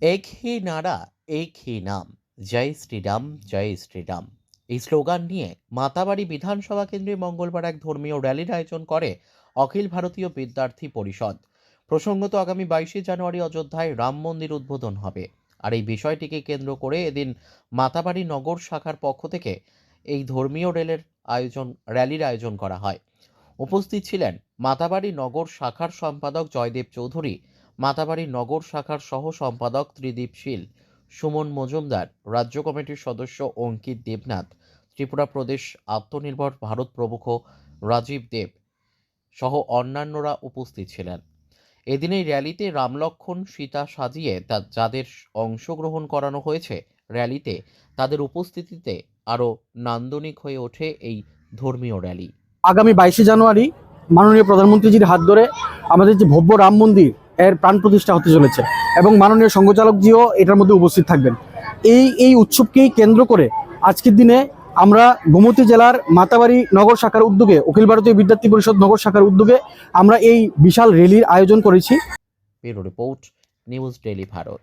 এক হি নারা, এক হি নাম, জয় শ্রীরাম, জয় শ্রীরাম। এই স্লোগান নিয়ে মাতাবাড়ি বিধানসভা কেন্দ্রে মঙ্গলবার এক ধর্মীয় র্যালির আয়োজন করে অখিল ভারতীয় বিদ্যার্থী পরিষদ। প্রসঙ্গত আগামী 22শে জানুয়ারি অযোধ্যায় রাম মন্দির উদ্বোধন হবে। আর এই বিষয়টিকে কেন্দ্র করে এদিন মাতাবাড়ি নগর শাখার পক্ষ থেকে এই ধর্মীয় র্যালির আয়োজন করা হয়। উপস্থিত ছিলেন মাতাবাড়ি নগর শাখার সম্পাদক জয়দেব চৌধুরী, মাতাবাড়ি নগর শাখার সহ সম্পাদক ত্রিদীপ শীল, সুমন মজুমদার, রাজ্য কমিটির সদস্য অঙ্কিত দেবনাথ, ত্রিপুরা প্রদেশ আত্মনির্ভর ভারত প্রমুখ রাজীব দেব সহ অন্যান্যরা উপস্থিত ছিলেন। এদিন এই র্যালিতে রামলক্ষণ সীতা সাজিয়ে যাদের অংশগ্রহণ করানো হয়েছে র্যালিতে, তাদের উপস্থিতিতে আরও নান্দনিক হয়ে ওঠে এই ধর্মীয় র্যালি। আগামী 22শে জানুয়ারি মাননীয় প্রধানমন্ত্রীজির হাত ধরে আমাদের যে ভব্য রাম মন্দির এর প্রাণ প্রতিষ্ঠা হতে চলেছে এবং মাননীয় সংঘচালকজিও এটার মধ্যে উপস্থিত থাকবেন। এই উৎসবকেই কেন্দ্র করে আজকের দিনে আমরা গোমতী জেলার মাতাবাড়ি নগর শাখার উদ্যোগে, অখিল ভারতীয় বিদ্যার্থী পরিষদ নগর শাখার উদ্যোগে আমরা এই বিশাল র্যালির আয়োজন করেছি। Bureau report, news daily Bharat.